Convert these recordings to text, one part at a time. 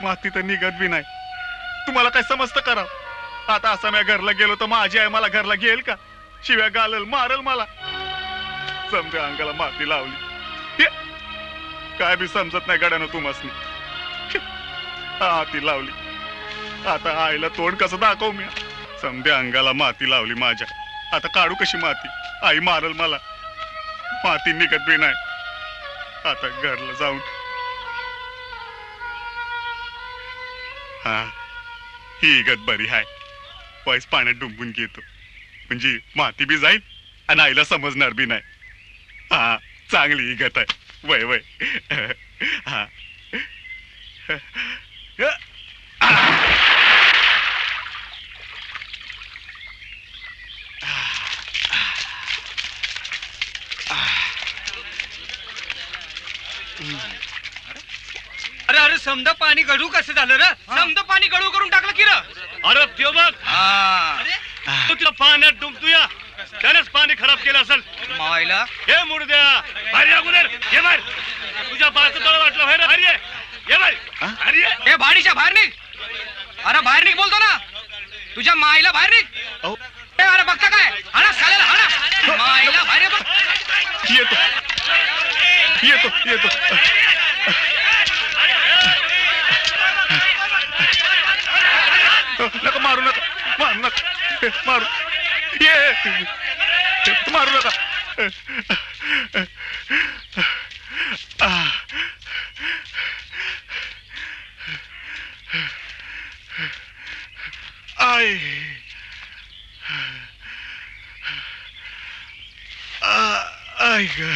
माती तर निघत बी नाही. तुम्हाला काय समजतं करा? आता असं मी घरला गेलो तर माझी आई मला घरला घेईल का? शिव्या घालल, मारल मला. समजा अंगाला माती लावली. काय बी समजत नाही गड्यानं तुम्हासनी. हाती लावली. आता आईला तोंड कसं दाखवू मी? समध्या अंगाला माती लावली माझ्या. आता काढू कशी माती? आई मारल मला. माती निघत बी नाही. आता घरला जाऊन ही इगत बरी हाय. पैस पाण्यात डुंबून घेतो म्हणजे माती बी जाईल आणि आईला समजणार बी नाही. हा, चांगली इगत आहे. वय वय. हा. अरे अरे समजा पाणी गळू कसं झालं रे? समजा पाणी गळू करून टाकलं की रे? अरे त्यो बघ, तू तुला पाण्यात डुंबतोया, त्यानेच पाणी खराब केलं असेल. मायला हे मुर्द्या, बाहेर अगोदर ये बाहेर. तुझ्या पायाचं तळ वाटलं बाहेर. अरे ये बाहेर. अरे हे भाडीच्या बाहेर निघ. अरे बाहेर निघ बोलतो ना. तुझ्या माईला बाहेर निघ. अरे बघता काय? हाणा साल्याला हाणा. माईला बाहेर बघ. येतो येतो येतो. नका मारू, नका मारू, नका मारू. ये मारू नका. आय आय ग.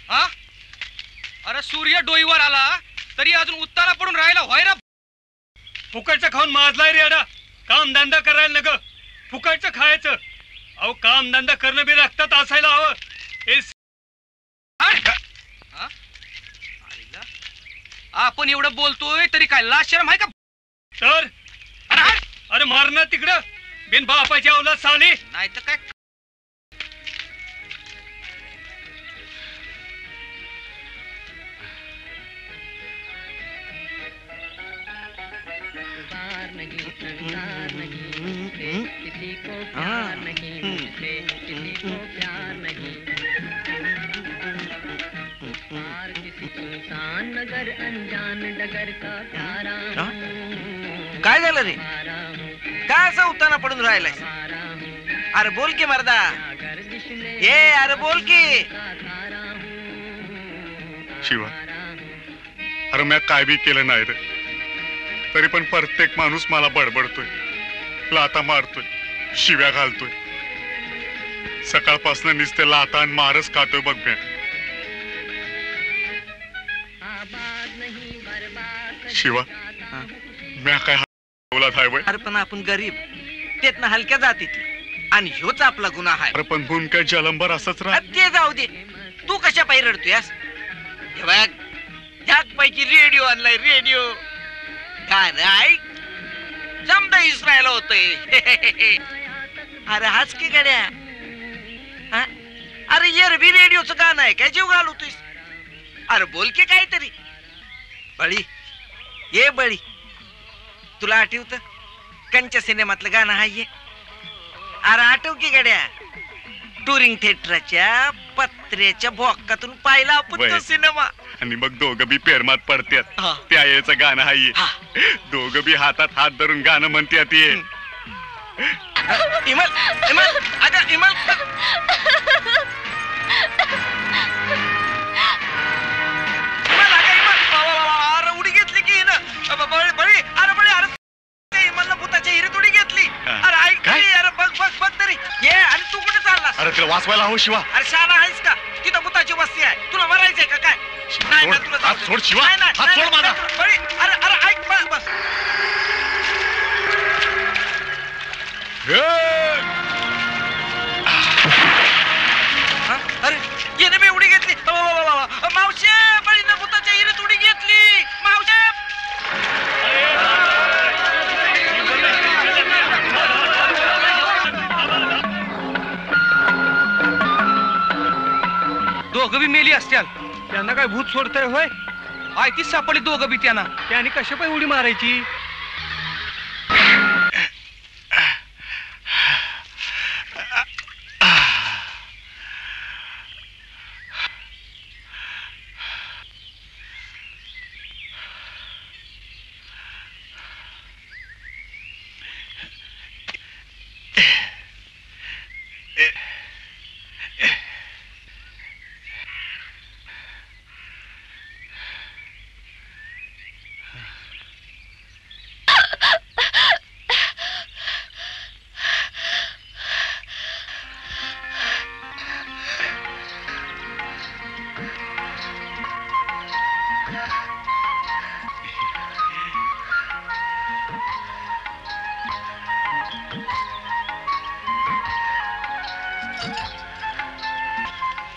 हा? अरे सूर्य डोईवर आला तरी अजून उत्तारा पडून राहिला. व्हायरा फुकटचं खाऊन माजलाय रे अडा. काम धंदा करायला नग, फुकटचं खायचं. अहो काम धंदा करणं बी रक्तात असायला हवं. आपण एवढं बोलतोय तरी काय लाज शरम आहे का? तर अरे मारणार तिकडं बिन बापाची अवलाद साली. नाही तर काय. किसी को प्यार नहीं, किसी को प्यार नहीं. पार किसी सुनसान नगर अनजान डगर का प्यारा. काय झालं रे? काय असं उताना पडून राहिलाय? अरे बोल की मर्दा. ये अरे बोल की. शिवा, अरे मी काय बी केलं नाही रे, तरी पण प्रत्येक माणूस मला बडबडतोय, लाता मारतोय, शिव्या घालतोय. सकाळपासून नुसते लाता आणि मारच खातोय बघ मी. शिवा, मी काय बोलत आहे वय? अरे पण आपण गरीब, तेच ना हलक्या जातीतली, आणि ह्योच आपला गुन्हा आहे. अरे पण गुण काय जलंबर असंच राह. ते जाऊ दे, तू कशा पायी रडतोयस? हे बघ, ह्याच पैकी रेडिओ आणलाय. रेडिओ काय रे ऐक, समजा इस्रायला होतोय. अरे हाच की गड्या. अरे एरबी रेडिओचं गाणं आहे काय? जीव घालवतोयस? अरे बोल की काहीतरी. बळी ये बळी, तुला आठवत कंच्या सिनेमातलं गाणं आहे? अरे आठव की गड्या, टुरिंग थिएटरच्या पत्र्याच्या भोकातून पाहिला आपण तो सिनेमा. आणि मग दोघं बी पेरमात पडत्यात. त्या याचं गाणं आहे. दोघं बी हातात हात धरून गाणं म्हणतात. ये इमल, इमल, अगं इमल. अरे उडी घेतली की ना बळी. अरे बळी, अरे इमलला भूताच्या हिरीत उडी घेतली. अरे ऐक, अरे बघ बघ बघ तरी. ये आणि तू कुठे चालला? अरे तिला वाचवायला हवं शिवा. अरे शहाणा आहेस का? तिथं भूताची वस्ती आहे, तुला मरायचंय का काय? नाही ना तुला. हात सोड शिवा, हात सोड माझा. बळी, अरे अरे ऐक बस. दोघं बी मेली असत्याल. त्यांना काय भूत सोडतंय होय? आयतीच सापडली दोघं बी त्यांना. त्यांनी कशा पाय उडी मारायची?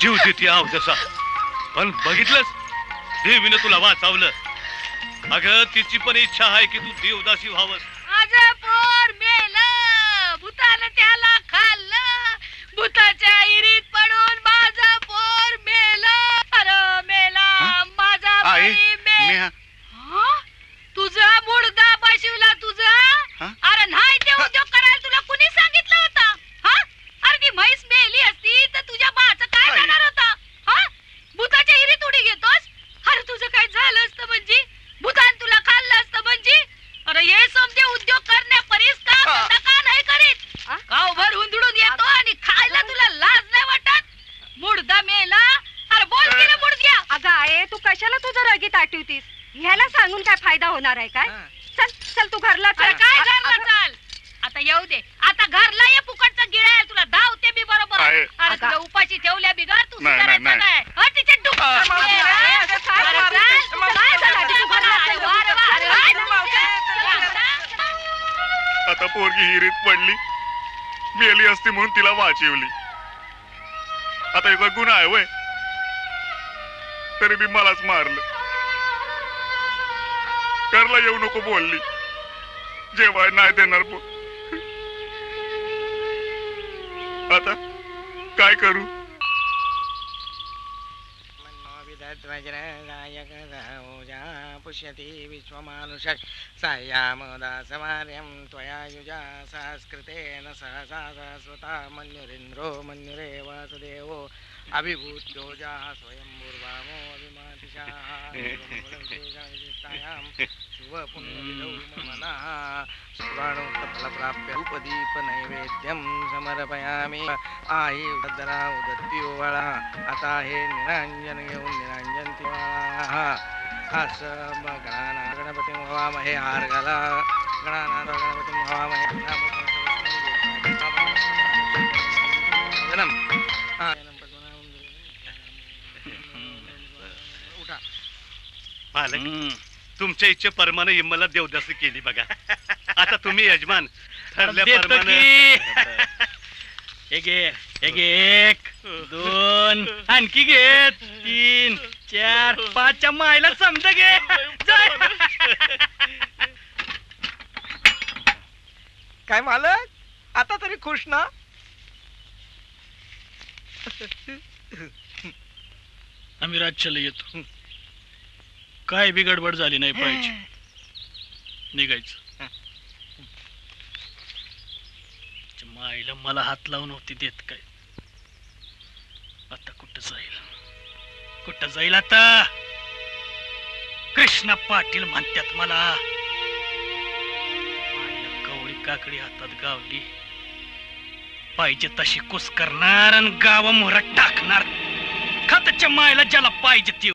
जीव देते आव जसा, पण बघितलंस देवीनं तुला वाचवलं. अगं तिची पण इच्छा आहे की तू देवदासी व्हावस. माझं पोर मेलं, भूतानं त्याला खाल्लं, भूताच्या इरीत पडून माझं पोर मेलं. अरे मेला माझा आहे बाई मेला. नेहा. हा? तुझा मुडदा बशिवला तुझा. हा? अरे नाही ते उद्योग करायला तुला कुणी सांगितलं होतं? हा? अरे ती म्हैस मेली असती तर तुझ्या बाचं काय आई. जाणार होता? हा? भूताच्या हिरीत उडी घेतोस? अरे तुझं काय झालं असतं म्हणजे? भूतान तुला खाल्लं असतं म्हणजे? अरे हे समजे उद्योग करण्यापरीस का धंदा का नाही करीत? गावभर हुंदडून येतो आणि खायला तुला लाज नाही वाटत? मुडदा मेला. अरे बोल की रे मुडद्या. अगं आहे तू कशाला तुझं रगीत आठवतीस? ह्याला सांगून काय फायदा होणार आहे काय? चल चल तू घरला अरे चल. काय घरला चाल. आता येऊ दे. आता घरला ये फुकटचा गिळाय तुला धावते मी बरोबर. आहे. अरे तुला उपाशी ठेवल्या बिगार तू नाही, सुधारायचं नाही, काय? हो तिचे डुक. काय झालं? अरे काय झालं? चल. तू घरला चल. अरे वा, रे वा, अरे वा. आता पोरगी हिरीत पडली, मेली असती म्हणून तिला वाचवली. आता एक गुन्हा आहे वय, तरी बी मलाच मारलं. घरला येऊ नको बोलली, जेवाय नाही देणार. आता काय करू? पुष्यति विश्वमानुष सायामदासमार्यं त्वया युजा संस्कृतेन सहसा सहस्वता मन्युरिन्द्रो मन्युरे वासुदेवो अभिभूत्योजा स्वयंभूर्वामो अभिमातिशाः शुभपुण्यविधौ ममनः शुभाणोत्तफलप्राप्य उपदीप नैवेद्यं समर्पयामि. आई भद्रा उदत्योवळा आता हे निरांजन घेऊन निरांजन असं गणानाथ गणपती हवामहे हार घाला. गणानाथ गणपती हवामहे उठा. मालक तुमच्या इच्छेप्रमाणे मला देवदासी केली बघा. आता तुम्ही यजमान ठरल्याप्रमाणे. एक एक दोन आणखी घे 3 4 5च्या मायला समज घे. काय मालक, आता तरी खुश ना? आम्ही राज्याला येतो. काय बी गडबड झाली नाही पाहिजे. निघायचं. माईला मला हात लावून होती देत काय. आता कुठं जाईल आता? कृष्णा पाटील म्हणतात मला. माईला कवळी काकडी हातात गावली, पाहिजे तशी कुस करणार आणि गावा मोहरा टाकणार. खतच्या मायला ज्याला पाहिजे ती